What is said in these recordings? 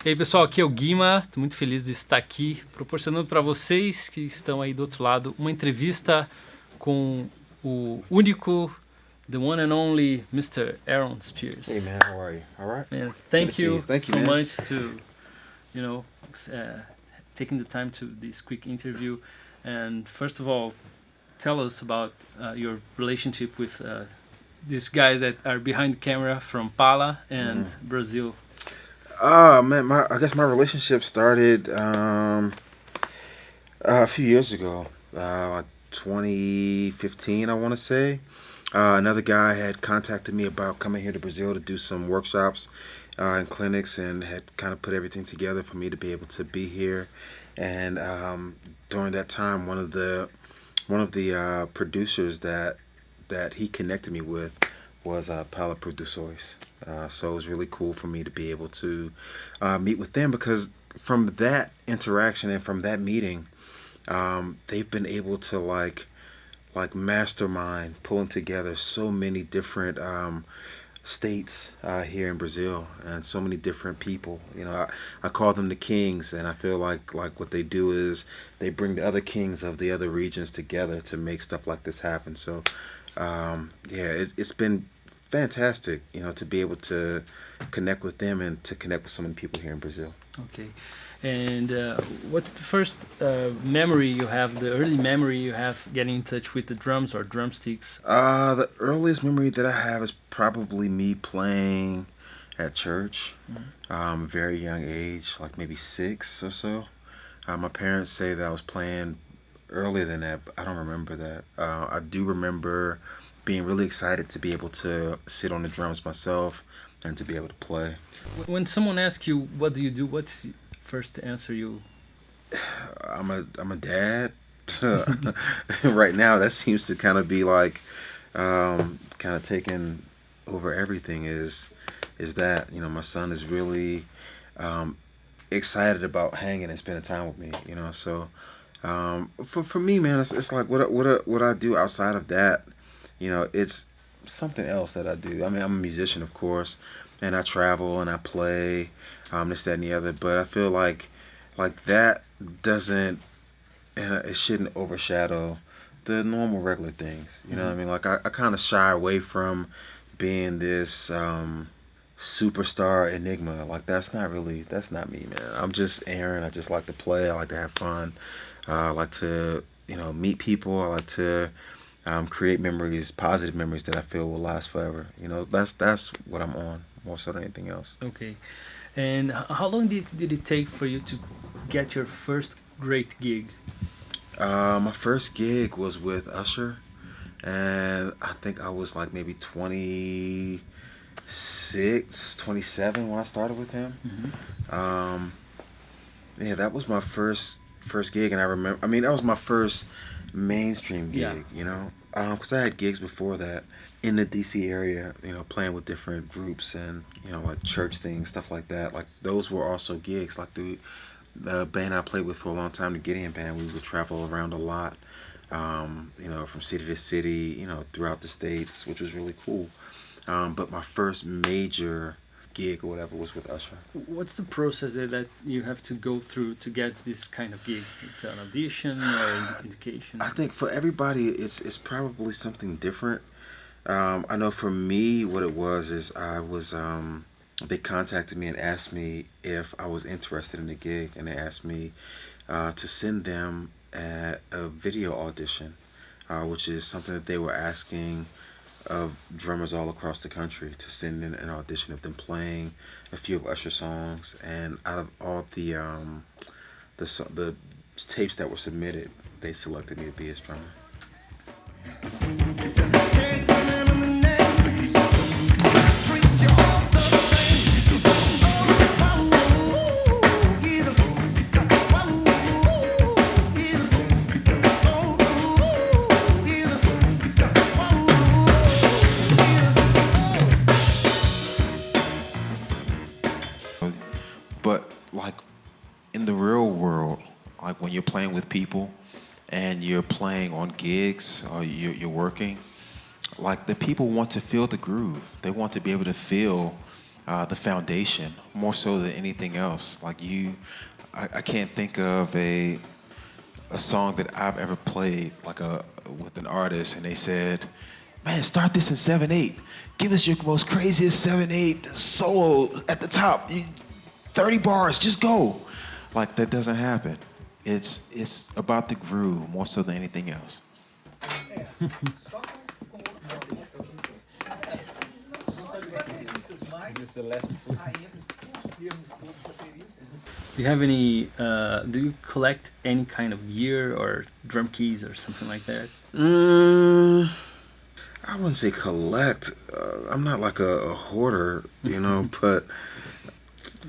E aí, pessoal, aqui é o Guima, estou muito feliz de estar aqui, proporcionando para vocês que estão aí do outro lado uma entrevista com o único, the one and only Mr. Aaron Spears. Hey man, how are you? All right? Man, thank you so man. much to, taking the time to this quick interview. And first of all, tell us about your relationship with these guys that are behind the camera from Pala and Brazil. Man, I guess my relationship started a few years ago, like 2015, I want to say. Another guy had contacted me about coming here to Brazil to do some workshops and clinics, and had kind of put everything together for me to be able to be here. And during that time, one of the producers that he connected me with was Pala Producers. So it was really cool for me to be able to meet with them, because from that interaction and from that meeting, they've been able to like mastermind pulling together so many different states here in Brazil, and so many different people. You know, I call them the kings, and I feel like what they do is they bring the other kings of the other regions together to make stuff like this happen. So it's been fantastic, to be able to connect with them and to connect with so many people here in Brazil. Okay. And what's the first memory you have, the early memory you have getting in touch with the drums or drumsticks? The earliest memory that I have is probably me playing at church, very young age, like maybe 6 or so. My parents say that I was playing earlier than that, but I don't remember that. I do remember being really excited to be able to sit on the drums myself and to be able to play. When someone asks you, what do you do, what's the first answer you... I'm a dad. Right now, that seems to kind of be like kind of taking over everything, is that, my son is really excited about hanging and spending time with me, so for me, man, it's like what I do outside of that. It's something else that I do. I mean, I'm a musician, of course, and I travel and I play, this, that, and the other. But I feel like that doesn't, and it shouldn't overshadow the normal, regular things. You know what I mean? Like I kind of shy away from being this superstar enigma. Like that's not me, man. I'm just Aaron. I just like to play. I like to have fun. I like to, meet people. I like to create memories, positive memories that I feel will last forever. That's what I'm on, more so than anything else. Okay. And how long did it take for you to get your first great gig? My first gig was with Usher, and I think I was like maybe 26, 27 when I started with him. That was my first gig, and I remember, that was my first mainstream gig, because I had gigs before that in the DC area, playing with different groups and, like church things, stuff like that. Like those were also gigs. Like the band I played with for a long time, the Gideon Band, we would travel around a lot, from city to city, throughout the States, which was really cool. But my first major gig or whatever was with Usher. What's the process that you have to go through to get this kind of gig? It's an audition or indication? I think for everybody it's probably something different. I know for me what it was is I was they contacted me and asked me if I was interested in the gig, and they asked me to send them a video audition, which is something that they were asking of drummers all across the country, to send in an audition of them playing a few of Usher songs. And out of all the tapes that were submitted, they selected me to be his drummer. But like in the real world, like when you're playing with people and you're playing on gigs or you're working, like the people want to feel the groove. They want to be able to feel the foundation more so than anything else. Like I can't think of a song that I've ever played with an artist and they said, "Man, start this in 7/8. Give us your most craziest 7/8 solo at the top. 30 bars, just go." Like that doesn't happen. It's about the groove more so than anything else. Do you have any? Do you collect any kind of gear or drum keys or something like that? I wouldn't say collect. I'm not like a hoarder, you know, but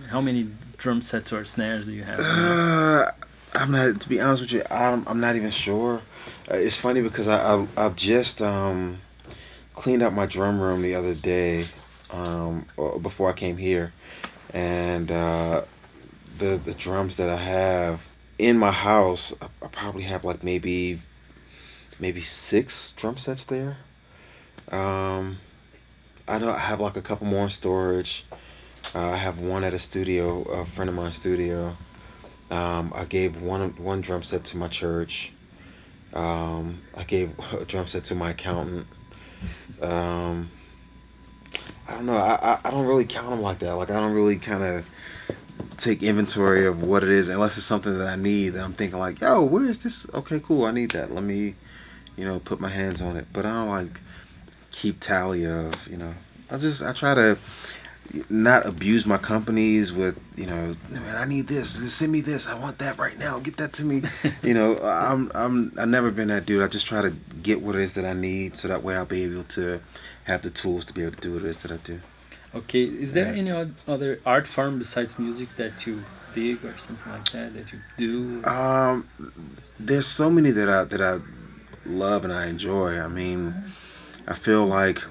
How many drum sets or snares do you have? I'm not. To be honest with you, I'm not even sure. It's funny because I've just cleaned out my drum room the other day, before I came here, and the drums that I have in my house, I probably have like maybe 6 drum sets there. I know I have like a couple more in storage. I have one at a studio, a friend of mine's studio. I gave one drum set to my church. I gave a drum set to my accountant. I don't know. I don't really count them like that. Like I don't really kind of take inventory of what it is unless it's something that I need. That I'm thinking like, yo, where is this? Okay, cool. I need that. Let me, put my hands on it. But I don't like keep tally of. I try to not abuse my companies with, man, I need this. Just send me this. I want that right now. Get that to me. I've never been that dude. I just try to get what it is that I need, so that way I'll be able to have the tools to be able to do what it is that I do. Okay. Is there any other art form besides music that you dig or something like that you do? There's so many that I love and I enjoy. I mean, I feel like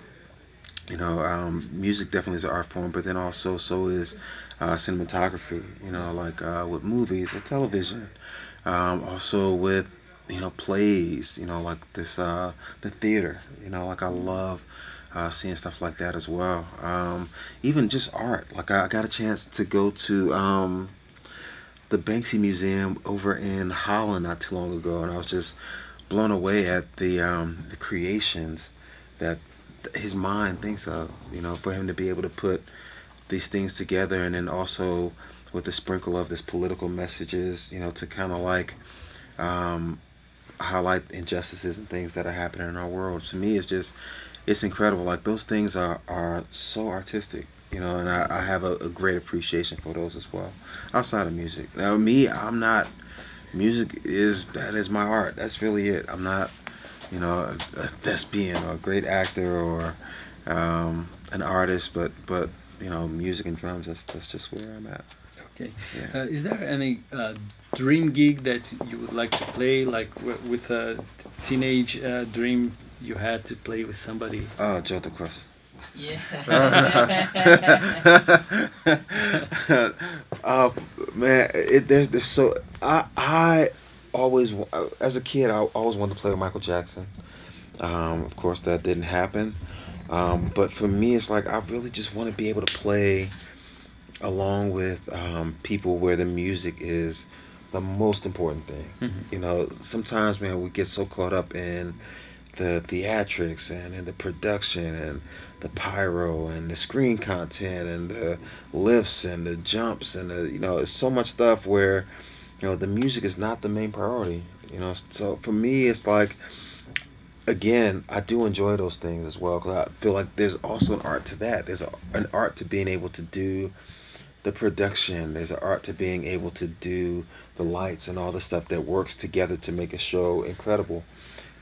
music definitely is an art form, but then also so is cinematography. Like with movies or television. Also with plays. Like this the theater. Like I love seeing stuff like that as well. Even just art. Like I got a chance to go to the Banksy Museum over in Holland not too long ago, and I was just blown away at the creations that his mind thinks of. For him to be able to put these things together, and then also with a sprinkle of this political messages, to kind of like highlight injustices and things that are happening in our world. To me, it's incredible. Like those things are so artistic, and I have a great appreciation for those as well. Outside of music, now me, I'm not. Music is my art. That's really it. I'm not, a thespian or a great actor or an artist, but music and drums. That's just where I'm at. Okay. Yeah. Is there any dream gig that you would like to play, like with a teenage dream you had to play with somebody? Jota Cross. Yeah. Man, there's so I always, as a kid, I always wanted to play with Michael Jackson. Of course, that didn't happen. But for me, it's like I really just want to be able to play along with people where the music is the most important thing. Mm-hmm. Sometimes, man, we get so caught up in the theatrics and in the production and the pyro and the screen content and the lifts and the jumps and it's so much stuff where the music is not the main priority. So for me, it's like, again, I do enjoy those things as well, because I feel like there's also an art to that. There's an art to being able to do the production. There's an art to being able to do the lights and all the stuff that works together to make a show incredible.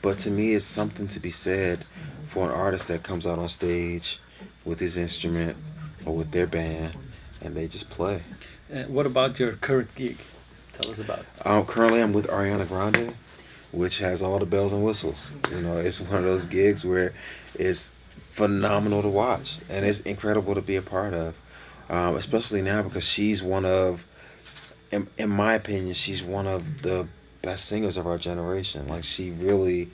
But to me, it's something to be said for an artist that comes out on stage with his instrument or with their band and they just play. What about your current gig? Tell us about it. Currently, I'm with Ariana Grande, which has all the bells and whistles. It's one of those gigs where it's phenomenal to watch and it's incredible to be a part of, especially now because she's one of, in my opinion, she's one of the best singers of our generation. Like, she really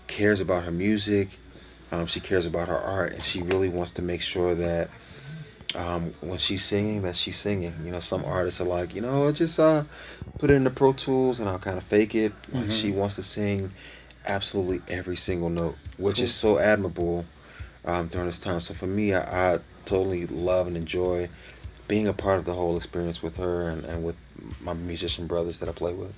cares about her music, she cares about her art, and she really wants to make sure that when she's singing, that she's singing. You know, some artists are like, just put it in the Pro Tools and I'll kind of fake it. Like she wants to sing absolutely every single note, which is so admirable during this time. So for me, I totally love and enjoy being a part of the whole experience with her and with my musician brothers that I play with.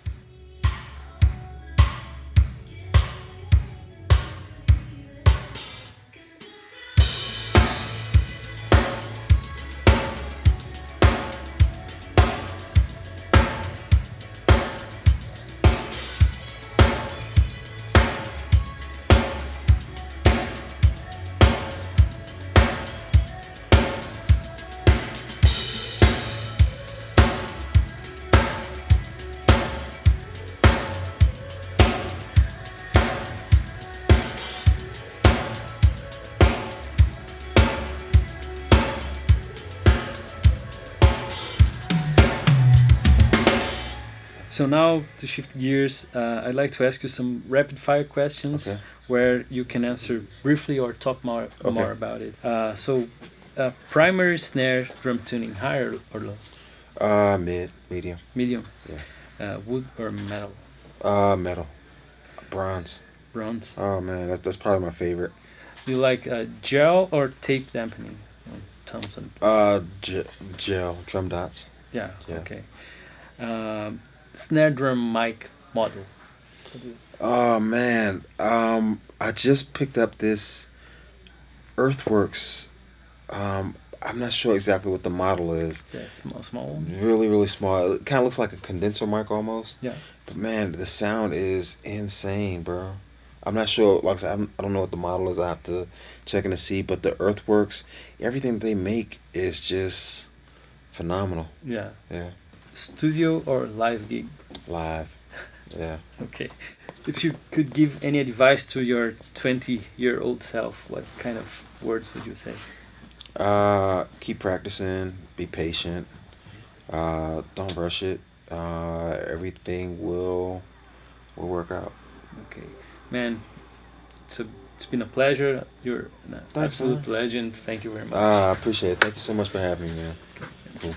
So now, to shift gears, I'd like to ask you some rapid-fire questions where you can answer briefly or talk more about it. So, primary snare drum tuning, high or low? Medium. Medium? Yeah. Wood or metal? Metal. Bronze. Bronze? Oh man, that's probably my favorite. Do you like gel or tape dampening on Thompson? Gel, drum dots. Yeah. Okay. Snare drum mic model. Oh man, I just picked up this Earthworks. I'm not sure exactly what the model is. Yeah, small one. Really, really small. It kind of looks like a condenser mic almost. Yeah. But man, the sound is insane, bro. I'm not sure. Like I said, I don't know what the model is. I have to check in to see. But the Earthworks, everything they make is just phenomenal. Yeah. Yeah. Studio or live gig? Live. Yeah. Okay. If you could give any advice to your 20-year-old self, what kind of words would you say? Keep practicing. Be patient. Don't rush it. Everything will work out. Okay, man. It's been a pleasure. You're an absolute legend. Thank you very much. I appreciate it. Thank you so much for having me, man. Cool.